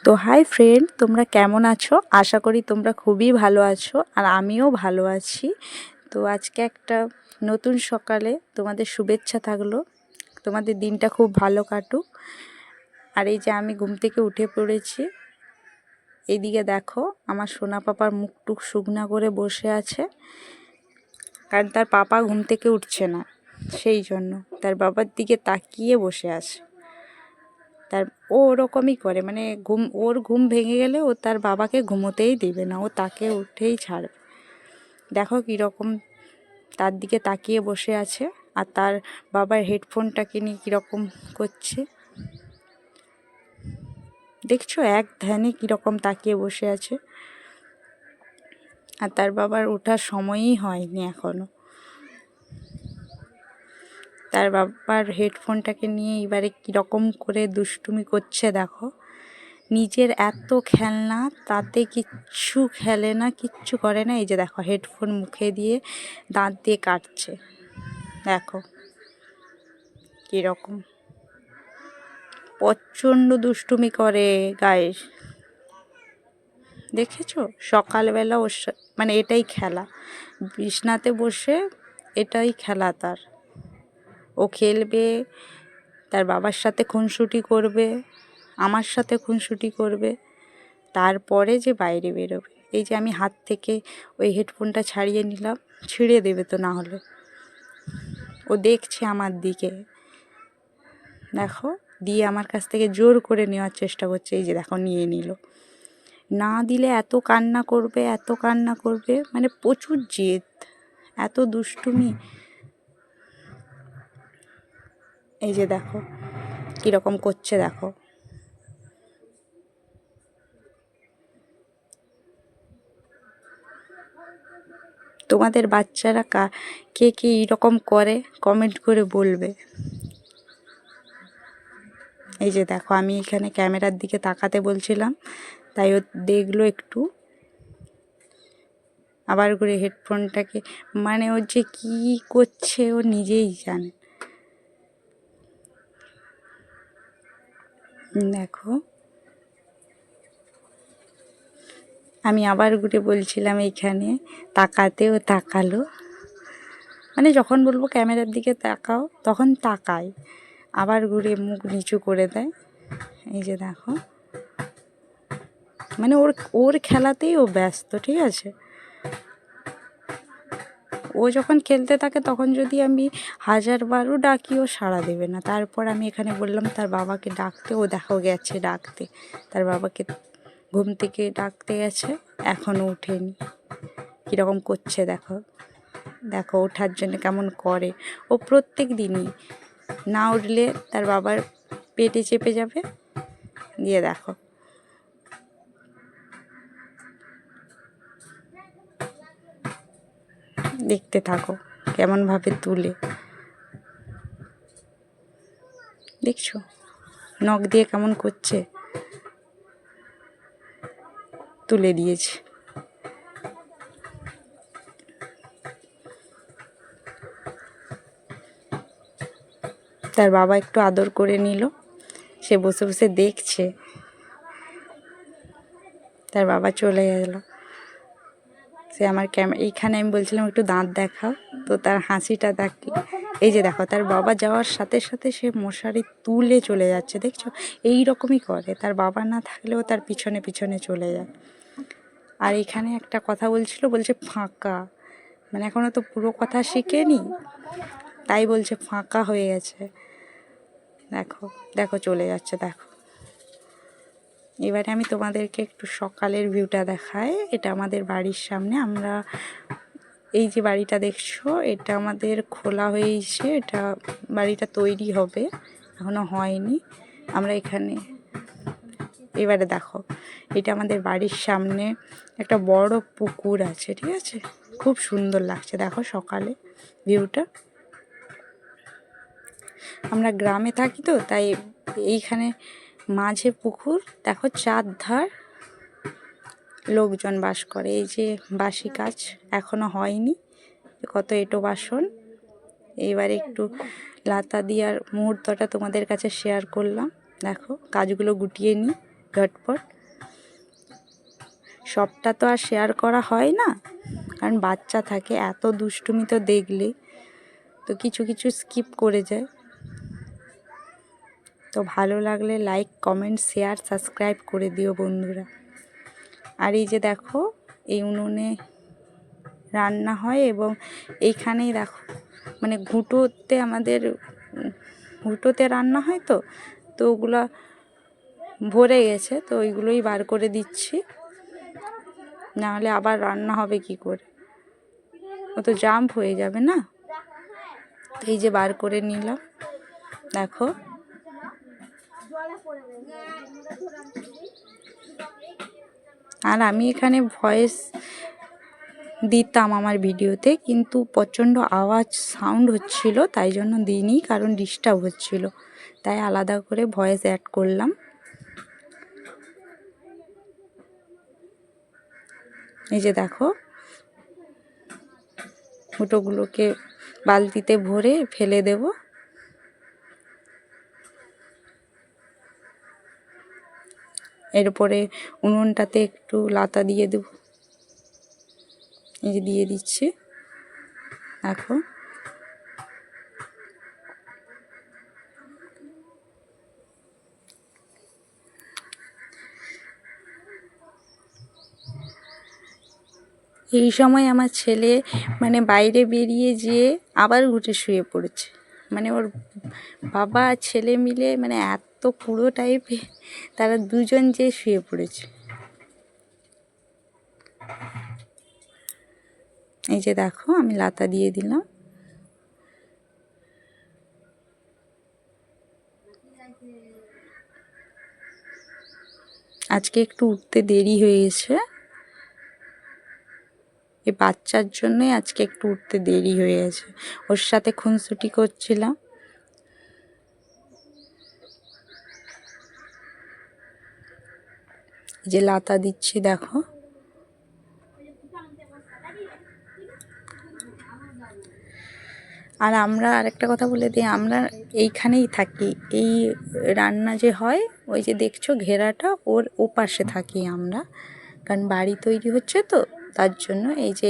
তো hi friend, তোমরা কেমন আছো? আশা করি তোমরা খুবই ভালো আছো, আর আমিও ভালো আছি। তো আজকে একটা নতুন সকালে তোমাদের শুভেচ্ছা থাকলো। তোমাদের দিনটা খুব ভালো কাটুক। আর এই যে আমি ঘুম থেকে উঠে পড়েছি। এইদিকে দেখো, আমার সোনা পাপার মুখ টুক শুকনা করে বসে আছে, কারণ তার পাপা ঘুম থেকে উঠছে না, সেই জন্য তার বাবার দিকে তাকিয়ে বসে আছে। ও ওরকমই করে, মানে ওর ঘুম ভেঙে গেলে ও তার বাবাকে ঘুমোতেই দিবে না, ও তাকে উঠেই ছাড়বে। দেখো কীরকম তার দিকে তাকিয়ে বসে আছে, আর তার বাবার হেডফোনটাকে নিয়ে কীরকম করছে দেখছো, এক ধ্যানে কীরকম তাকিয়ে বসে আছে। আর তার বাবার ওঠার সময়ই হয়নি এখনো। তার বাবার হেডফোনটাকে নিয়ে এবারে কীরকম করে দুষ্টুমি করছে দেখো। নিজের এত খেলনা, তাতে কিচ্ছু খেলে না, কিচ্ছু করে না। এই যে দেখো, হেডফোন মুখে দিয়ে দাঁত দিয়ে কাটছে। দেখো কীরকম প্রচণ্ড দুষ্টুমি করে গাইস, দেখেছো? সকালবেলা ওর মানে এটাই খেলা, বিছনাতে বসে এটাই খেলা তার। ও খেলবে, তার বাবার সাথে খুনসুটি করবে, আমার সাথে খুনসুটি করবে, তারপরে যে বাইরে বেরোবে। এই যে আমি হাত থেকে ওই হেডফোনটা ছাড়িয়ে নিলাম, ছিঁড়ে দেবে তো না হলে। ও দেখছে আমার দিকে, দেখো, দিয়ে আমার কাছ থেকে জোর করে নেওয়ার চেষ্টা করছে। এই যে দেখো, নিয়ে নিল। না দিলে এত কান্না করবে, এত কান্না করবে, মানে প্রচুর জেদ, এত দুষ্টুমি। এই যে দেখো কীরকম করছে দেখো। তোমাদের বাচ্চারা কে কে এইরকম করে কমেন্ট করে বলবে। এই যে দেখো, আমি এখানে ক্যামেরার দিকে তাকাতে বলছিলাম, তাই ও দেখলো একটু, আবার করে হেডফোনটাকে, মানে ও যে কী করছে ও নিজেই জানে। দেখো, আমি আবার ঘুরে বলছিলাম এইখানে তাকাতে, ও তাকালো। মানে যখন বলবো ক্যামেরার দিকে তাকাও, তখন তাকায়, আবার ঘুরে মুখ নিচু করে দেয়। এই যে দেখো, মানে ওর ওর খেলাতেই ও ব্যস্ত, ঠিক আছে? ও যখন খেলতে থাকে তখন যদি আমি 1000বারও ডাকি, ও সাড়া দেবে না। তারপর আমি এখানে বললাম তার বাবাকে ডাকতে, ও দেখো গেছে ডাকতে, তার বাবাকে ঘুম থেকে ডাকতে গেছে, এখনও উঠেনি। কীরকম করছে দেখো, দেখো ওঠার জন্য কেমন করে। ও প্রত্যেক দিনই না উঠলে তার বাবার পেটে চেপে যাবে, দিয়ে দেখো দেখতে থাকো কেমনভাবে তুলে, দেখছো নখ দিয়ে কেমন করছে, তুলে দিয়েছে। তার বাবা একটু আদর করে নিল, সে বসে বসে দেখছে। তার বাবা চলে গেল। সে আমার এইখানে আমি বলছিলাম একটু দাঁত দেখাও, তো তার হাসিটা দেখি। এই যে দেখো, তার বাবা যাওয়ার সাথে সাথে সে মশারি তুলে চলে যাচ্ছে, দেখছো? এই রকমই করে, তার বাবা না থাকলেও তার পিছনে পিছনে চলে যায়। আর এখানে একটা কথা বলছে ফাঁকা, মানে এখনও তো পুরো কথা শিখেনি, তাই বলছে ফাঁকা হয়ে গেছে। দেখো দেখো চলে যাচ্ছে, দেখো। এবারে আমি তোমাদেরকে একটু সকালের ভিউটা দেখাই। এটা আমাদের বাড়ির সামনে, আমরা এই যে বাড়িটা দেখছো, এটা আমাদের খোলা হয়েছে, এটা বাড়িটা তৈরি হবে, এখনো হয়নি। আমরা এখানে, এবারে দেখো, এটা আমাদের বাড়ির সামনে একটা বড় পুকুর আছে, ঠিক আছে? খুব সুন্দর লাগছে দেখো সকালে ভিউটা। আমরা গ্রামে থাকি তো, তাই এইখানে মাঝে পুকুর, দেখো চারধার লোকজন বাস করে। এই যে বাসি কাজ এখনো হয়নি, কত এঁটো বাসন। এইবারে একটু লাতা দিয়ার মুহূর্তটা তোমাদের কাছে শেয়ার করলাম। দেখো কাজগুলো গুটিয়ে নিই। ঝটপট। সবটা তো আর শেয়ার করা হয় না, কারণ বাচ্চা থাকে, এত দুষ্টুমি তো দেখলে তো কিছু কিছু স্কিপ করে যায়। তো ভালো লাগলে লাইক, কমেন্ট, শেয়ার, সাবস্ক্রাইব করে দিও বন্ধুরা। আর এই যে দেখো, এই উনুনে রান্না হয় এবং এইখানেই দেখো মানে ঘুঁটোতে আমাদের ঘুঁটোতে রান্না হয়, তো তো ওগুলো ভরে গেছে, তো ওইগুলোই বার করে দিচ্ছি, নাহলে আবার রান্না হবে কি করে, ও তো জাম্প হয়ে যাবে না। তো এই যে বার করে নিলাম দেখো। আর আমি এখানে ভয়েস দিতাম আমার ভিডিওতে, কিন্তু প্রচণ্ড আওয়াজ সাউন্ড হচ্ছিল, তাই জন্য দিইনি, কারণ ডিস্টার্ব হচ্ছিল, তাই আলাদা করে ভয়েস অ্যাড করলাম। এই যে দেখো, মুটোগুলোকে বালতিতে ভরে ফেলে দেব। এরপরে উনুনটাতে একটু লাতা দিয়ে দেব। এই যে দিয়ে দিচ্ছি দেখো। এই সময় আমার ছেলে মানে বাইরে বেরিয়ে যেয়ে আবার উঠে শুয়ে পড়েছে, মানে ওর বাবা আর ছেলে মিলে মানে এত পুরো টাইপের, তারা দুজন যেয়ে শুয়ে পড়েছে। এই যে দেখো, আমি লাতা দিয়ে দিলাম। আজকে একটু উঠতে দেরি হয়ে গেছে, এই বাচ্চার জন্যই আজকে একটু উঠতে দেরি হয়ে গেছে, ওর সাথে খুনসুটি করছিলাম। যে লাতা দিচ্ছি দেখো। আর আমরা আরেকটা কথা বলে দিই, আমরা এইখানেই থাকি, এই রান্না যে হয় ওই যে দেখছো ঘেরাটা, ওর ওপাশে থাকি আমরা, কারণ বাড়ি তৈরি হচ্ছে তো তার জন্য। এই যে